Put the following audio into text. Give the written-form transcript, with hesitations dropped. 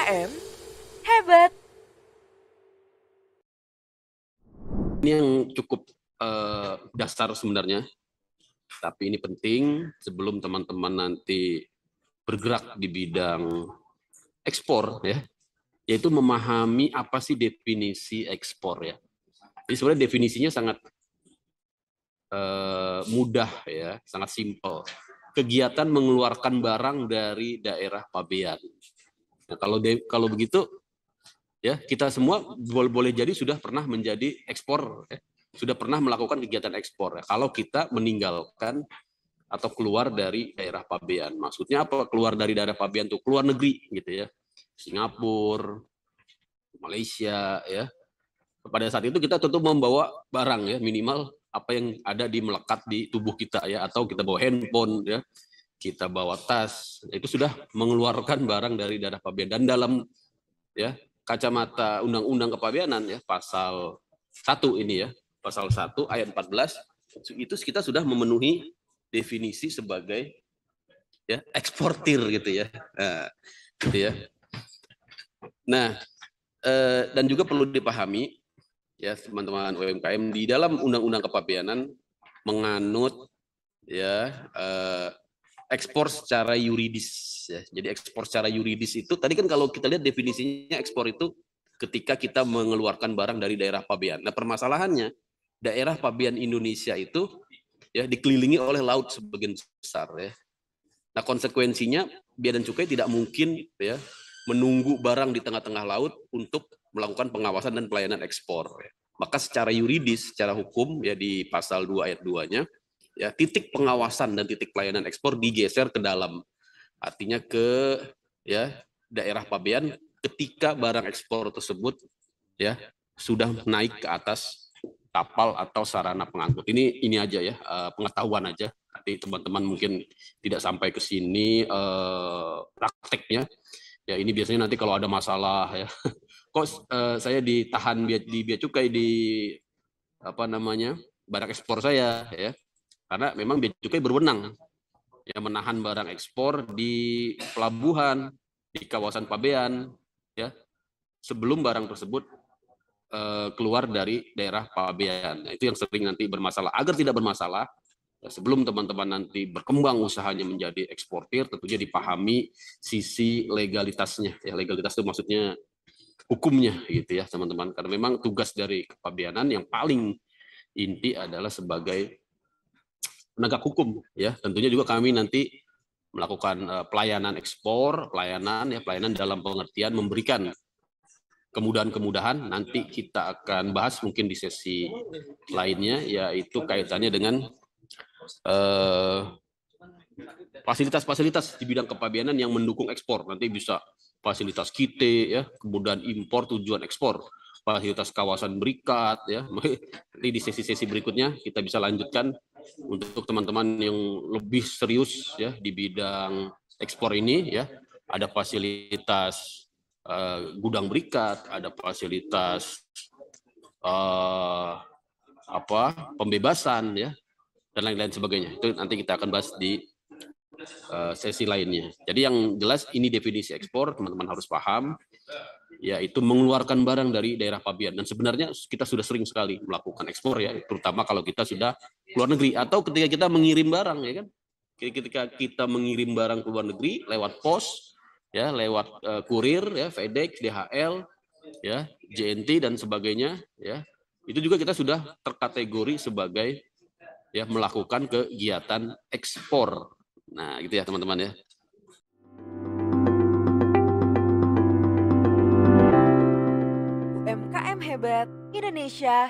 UMKM hebat. Ini yang cukup dasar sebenarnya, tapi ini penting sebelum teman-teman nanti bergerak di bidang ekspor ya, yaitu memahami apa sih definisi ekspor ya. Jadi sebenarnya definisinya sangat mudah ya, sangat simpel. Kegiatan mengeluarkan barang dari daerah pabean. Nah, kalau begitu ya kita semua boleh jadi sudah pernah menjadi ekspor ya. Sudah pernah melakukan kegiatan ekspor ya. Kalau kita meninggalkan atau keluar dari daerah pabean. Maksudnya apa? Keluar dari daerah pabean tuh keluar negeri gitu ya. Singapura, Malaysia ya. Pada saat itu kita tentu membawa barang ya, minimal apa yang ada di melekat di tubuh kita ya, atau kita bawa handphone ya, kita bawa tas, itu sudah mengeluarkan barang dari daerah pabean. Dan dalam ya kacamata undang-undang kepabeanan ya, pasal 1 ini ya, pasal 1 ayat 14 itu kita sudah memenuhi definisi sebagai ya eksportir gitu ya. Nah, gitu ya. Nah, dan juga perlu dipahami ya teman-teman UMKM, di dalam undang-undang kepabeanan menganut ya ekspor secara yuridis ya. Jadi ekspor secara yuridis itu tadi kan kalau kita lihat definisinya, ekspor itu ketika kita mengeluarkan barang dari daerah pabean. Nah, permasalahannya daerah pabean Indonesia itu ya dikelilingi oleh laut sebagian besar ya. Nah, konsekuensinya Bea dan Cukai tidak mungkin ya menunggu barang di tengah-tengah laut untuk melakukan pengawasan dan pelayanan ekspor. Maka secara yuridis, secara hukum ya di pasal 2 ayat 2-nya ya titik pengawasan dan titik pelayanan ekspor digeser ke dalam. Artinya ke ya daerah pabean ketika barang ekspor tersebut ya sudah naik ke atas kapal atau sarana pengangkut. Ini aja ya pengetahuan aja. Nanti teman-teman mungkin tidak sampai ke sini prakteknya. Ya ini biasanya nanti kalau ada masalah ya, kok saya ditahan di bea cukai di apa namanya barang ekspor saya ya, karena memang bea cukai berwenang ya menahan barang ekspor di pelabuhan di kawasan pabean ya sebelum barang tersebut keluar dari daerah pabean. Nah, itu yang sering nanti bermasalah. Agar tidak bermasalah, ya, sebelum teman-teman nanti berkembang usahanya menjadi eksportir, tentunya dipahami sisi legalitasnya. Ya, legalitas itu maksudnya hukumnya gitu ya teman-teman. Karena memang tugas dari kepabeanan yang paling inti adalah sebagai penegak hukum ya. Tentunya juga kami nanti melakukan pelayanan ekspor, pelayanan dalam pengertian memberikan kemudahan-kemudahan. Nanti kita akan bahas mungkin di sesi lainnya, yaitu kaitannya dengan fasilitas-fasilitas di bidang kepabeanan yang mendukung ekspor. Nanti bisa fasilitas kite ya, kemudian impor tujuan ekspor, fasilitas kawasan berikat ya. Nanti di sesi-sesi berikutnya kita bisa lanjutkan untuk teman-teman yang lebih serius ya di bidang ekspor ini ya. Ada fasilitas gudang berikat, ada fasilitas pembebasan ya dan lain-lain sebagainya. Itu nanti kita akan bahas di sesi lainnya. Jadi yang jelas ini definisi ekspor, teman-teman harus paham, yaitu mengeluarkan barang dari daerah pabean. Dan sebenarnya kita sudah sering sekali melakukan ekspor ya, terutama kalau kita sudah keluar negeri atau ketika kita mengirim barang ya kan. Ketika kita mengirim barang ke luar negeri lewat pos ya, lewat kurir ya, FedEx, DHL ya, JNT dan sebagainya ya. Itu juga kita sudah terkategori sebagai ya melakukan kegiatan ekspor. Nah, gitu ya teman-teman ya. UMKM hebat, Indonesia